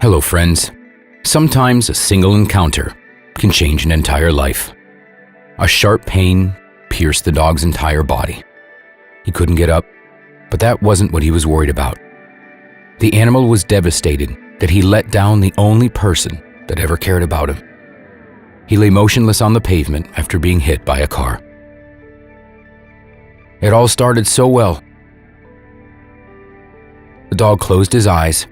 Hello, friends. Sometimes a single encounter can change an entire life. A sharp pain pierced the dog's entire body. He couldn't get up, but that wasn't what he was worried about. The animal was devastated that he let down the only person that ever cared about him. He lay motionless on the pavement after being hit by a car. It all started so well. The dog closed his eyes,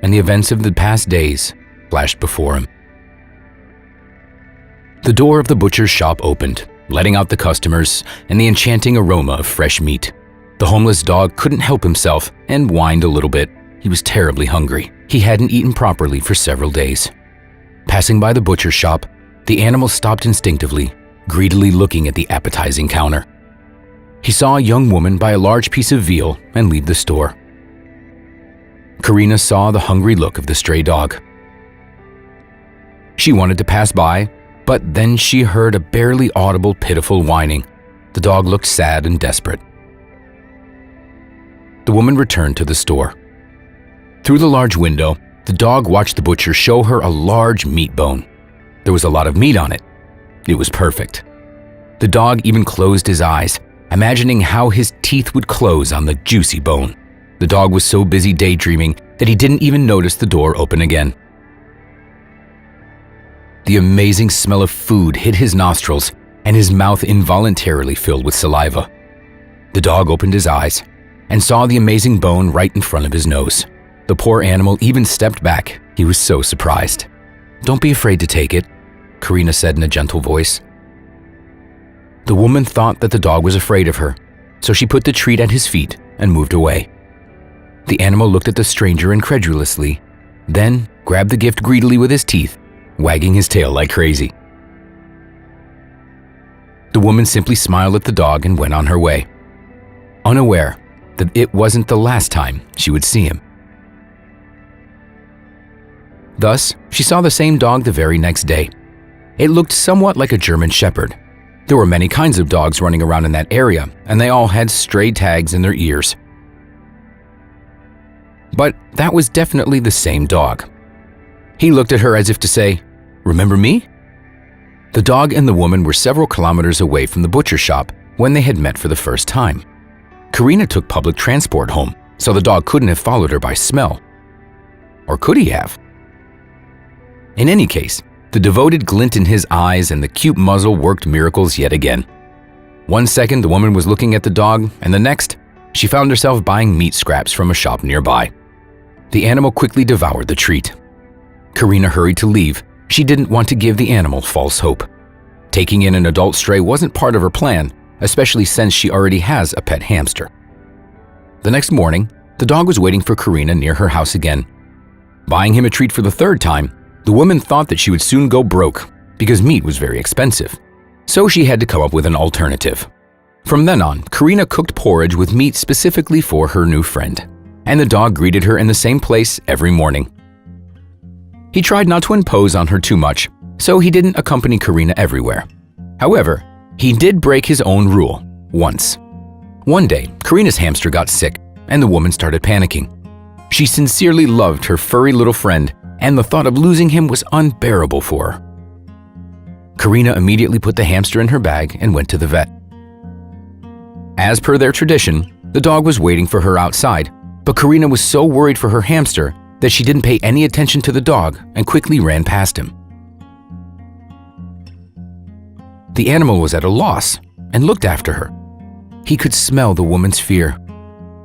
and the events of the past days flashed before him. The door of the butcher's shop opened, letting out the customers and the enchanting aroma of fresh meat. The homeless dog couldn't help himself and whined a little bit. He was terribly hungry. He hadn't eaten properly for several days. Passing by the butcher's shop, the animal stopped instinctively, greedily looking at the appetizing counter. He saw a young woman buy a large piece of veal and leave the store. Karina saw the hungry look of the stray dog. She wanted to pass by, but then she heard a barely audible, pitiful whining. The dog looked sad and desperate. The woman returned to the store. Through the large window, the dog watched the butcher show her a large meat bone. There was a lot of meat on it. It was perfect. The dog even closed his eyes, imagining how his teeth would close on the juicy bone. The dog was so busy daydreaming that he didn't even notice the door open again. The amazing smell of food hit his nostrils, and his mouth involuntarily filled with saliva. The dog opened his eyes and saw the amazing bone right in front of his nose. The poor animal even stepped back. He was so surprised. "Don't be afraid to take it," Karina said in a gentle voice. The woman thought that the dog was afraid of her, so she put the treat at his feet and moved away. The animal looked at the stranger incredulously, then grabbed the gift greedily with his teeth, wagging his tail like crazy. The woman simply smiled at the dog and went on her way, unaware that it wasn't the last time she would see him. Thus, she saw the same dog the very next day. It looked somewhat like a German Shepherd. There were many kinds of dogs running around in that area, and they all had stray tags in their ears. But that was definitely the same dog. He looked at her as if to say, "Remember me?" The dog and the woman were several kilometers away from the butcher shop when they had met for the first time. Karina took public transport home, so the dog couldn't have followed her by smell. Or could he have? In any case, the devoted glint in his eyes and the cute muzzle worked miracles yet again. One second, the woman was looking at the dog, and the next, she found herself buying meat scraps from a shop nearby. The animal quickly devoured the treat. Karina hurried to leave. She didn't want to give the animal false hope. Taking in an adult stray wasn't part of her plan, especially since she already has a pet hamster. The next morning, the dog was waiting for Karina near her house again. Buying him a treat for the third time, the woman thought that she would soon go broke because meat was very expensive. So she had to come up with an alternative. From then on, Karina cooked porridge with meat specifically for her new friend, and the dog greeted her in the same place every morning. He tried not to impose on her too much, so he didn't accompany Karina everywhere. However, he did break his own rule once. One day, Karina's hamster got sick, and the woman started panicking. She sincerely loved her furry little friend, and the thought of losing him was unbearable for her. Karina immediately put the hamster in her bag and went to the vet. As per their tradition, the dog was waiting for her outside, but Karina was so worried for her hamster that she didn't pay any attention to the dog and quickly ran past him. The animal was at a loss and looked after her. He could smell the woman's fear.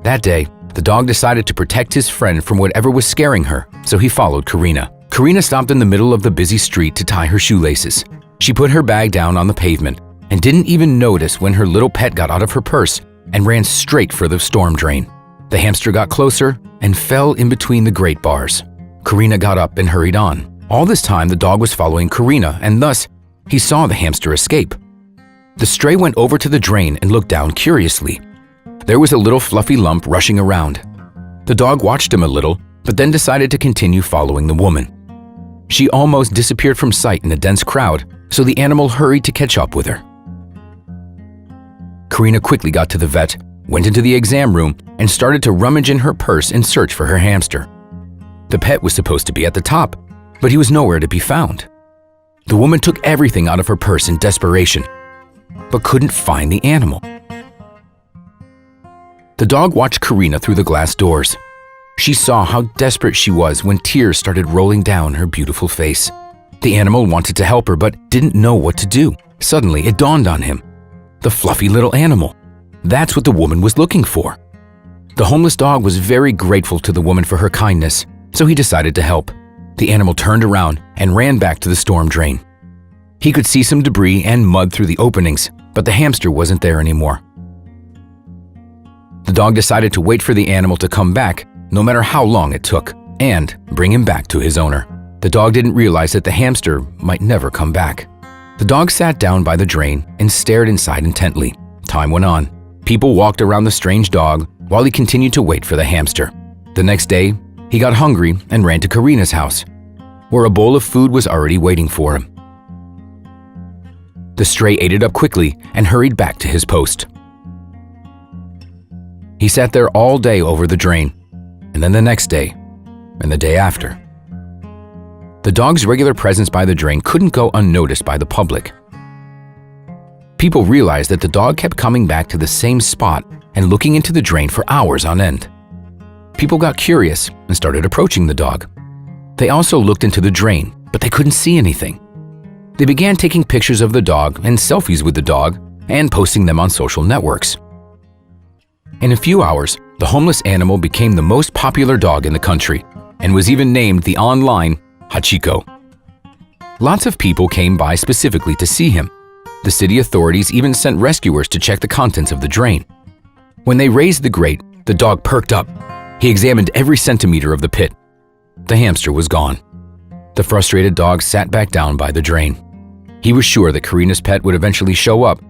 That day, the dog decided to protect his friend from whatever was scaring her, so he followed Karina. Karina stopped in the middle of the busy street to tie her shoelaces. She put her bag down on the pavement and didn't even notice when her little pet got out of her purse and ran straight for the storm drain. The hamster got closer and fell in between the grate bars. Karina got up and hurried on. All this time, the dog was following Karina, and thus, he saw the hamster escape. The stray went over to the drain and looked down curiously. There was a little fluffy lump rushing around. The dog watched him a little, but then decided to continue following the woman. She almost disappeared from sight in a dense crowd, so the animal hurried to catch up with her. Karina quickly got to the vet, went into the exam room, and started to rummage in her purse in search for her hamster. The pet was supposed to be at the top, but he was nowhere to be found. The woman took everything out of her purse in desperation, but couldn't find the animal. The dog watched Karina through the glass doors. She saw how desperate she was when tears started rolling down her beautiful face. The animal wanted to help her but didn't know what to do. Suddenly, it dawned on him. The fluffy little animal. That's what the woman was looking for. The homeless dog was very grateful to the woman for her kindness, so he decided to help. The animal turned around and ran back to the storm drain. He could see some debris and mud through the openings, but the hamster wasn't there anymore. The dog decided to wait for the animal to come back, no matter how long it took, and bring him back to his owner. The dog didn't realize that the hamster might never come back. The dog sat down by the drain and stared inside intently. Time went on. People walked around the strange dog while he continued to wait for the hamster. The next day, he got hungry and ran to Karina's house, where a bowl of food was already waiting for him. The stray ate it up quickly and hurried back to his post. He sat there all day over the drain, and then the next day, and the day after. The dog's regular presence by the drain couldn't go unnoticed by the public. People realized that the dog kept coming back to the same spot and looking into the drain for hours on end. People got curious and started approaching the dog. They also looked into the drain, but they couldn't see anything. They began taking pictures of the dog and selfies with the dog and posting them on social networks. In a few hours, the homeless animal became the most popular dog in the country and was even named the online Hachiko. Lots of people came by specifically to see him. The city authorities even sent rescuers to check the contents of the drain. When they raised the grate, the dog perked up. He examined every centimeter of the pit. The hamster was gone. The frustrated dog sat back down by the drain. He was sure that Karina's pet would eventually show up,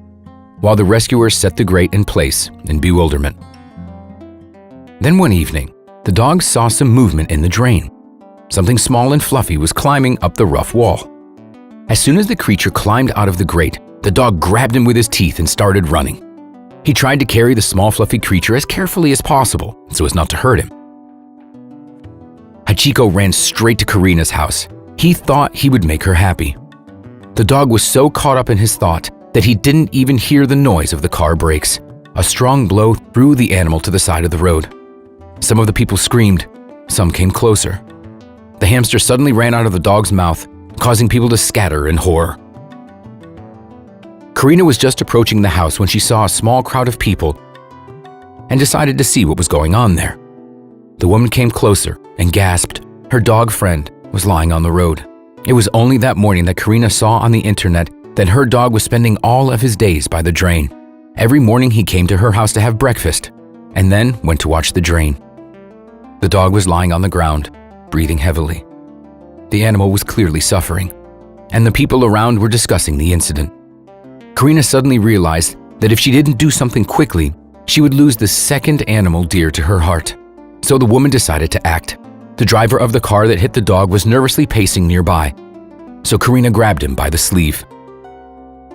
while the rescuers set the grate in place in bewilderment. Then one evening, the dog saw some movement in the drain. Something small and fluffy was climbing up the rough wall. As soon as the creature climbed out of the grate, the dog grabbed him with his teeth and started running. He tried to carry the small fluffy creature as carefully as possible so as not to hurt him. Hachiko ran straight to Karina's house. He thought he would make her happy. The dog was so caught up in his thought that he didn't even hear the noise of the car brakes. A strong blow threw the animal to the side of the road. Some of the people screamed. Some came closer. The hamster suddenly ran out of the dog's mouth, causing people to scatter in horror. Karina was just approaching the house when she saw a small crowd of people and decided to see what was going on there. The woman came closer and gasped. Her dog friend was lying on the road. It was only that morning that Karina saw on the internet that her dog was spending all of his days by the drain. Every morning he came to her house to have breakfast and then went to watch the drain. The dog was lying on the ground, breathing heavily. The animal was clearly suffering, and the people around were discussing the incident. Karina suddenly realized that if she didn't do something quickly, she would lose the second animal dear to her heart. So the woman decided to act. The driver of the car that hit the dog was nervously pacing nearby, so Karina grabbed him by the sleeve.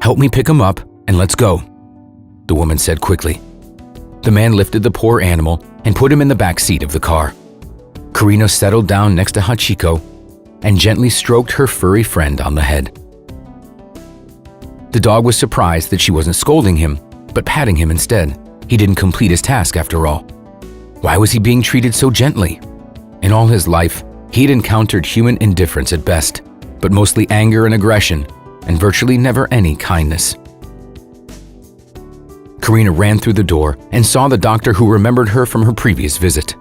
"Help me pick him up and let's go," the woman said quickly. The man lifted the poor animal and put him in the back seat of the car. Karina settled down next to Hachiko and gently stroked her furry friend on the head. The dog was surprised that she wasn't scolding him, but patting him instead. He didn't complete his task after all. Why was he being treated so gently? In all his life, he'd encountered human indifference at best, but mostly anger and aggression, and virtually never any kindness. Karina ran through the door and saw the doctor who remembered her from her previous visit.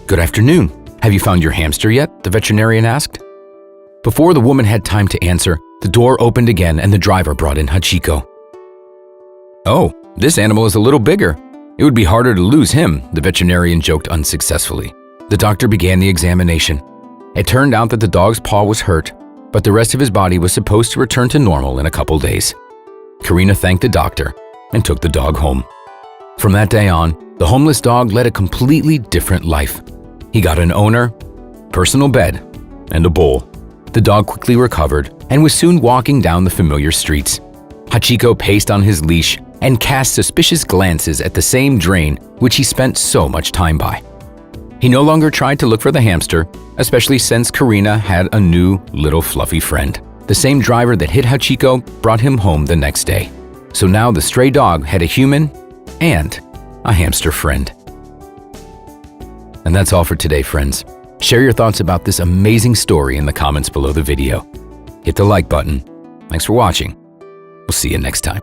"Good afternoon. Have you found your hamster yet?" the veterinarian asked. Before the woman had time to answer, the door opened again and the driver brought in Hachiko. "Oh, this animal is a little bigger. It would be harder to lose him," the veterinarian joked unsuccessfully. The doctor began the examination. It turned out that the dog's paw was hurt, but the rest of his body was supposed to return to normal in a couple days. Karina thanked the doctor and took the dog home. From that day on, the homeless dog led a completely different life. He got an owner, personal bed, and a bowl. The dog quickly recovered and was soon walking down the familiar streets. Hachiko paced on his leash and cast suspicious glances at the same drain which he spent so much time by. He no longer tried to look for the hamster, especially since Karina had a new little fluffy friend. The same driver that hit Hachiko brought him home the next day. So now the stray dog had a human and a hamster friend. And that's all for today, friends. Share your thoughts about this amazing story in the comments below the video. Hit the like button. Thanks for watching. We'll see you next time.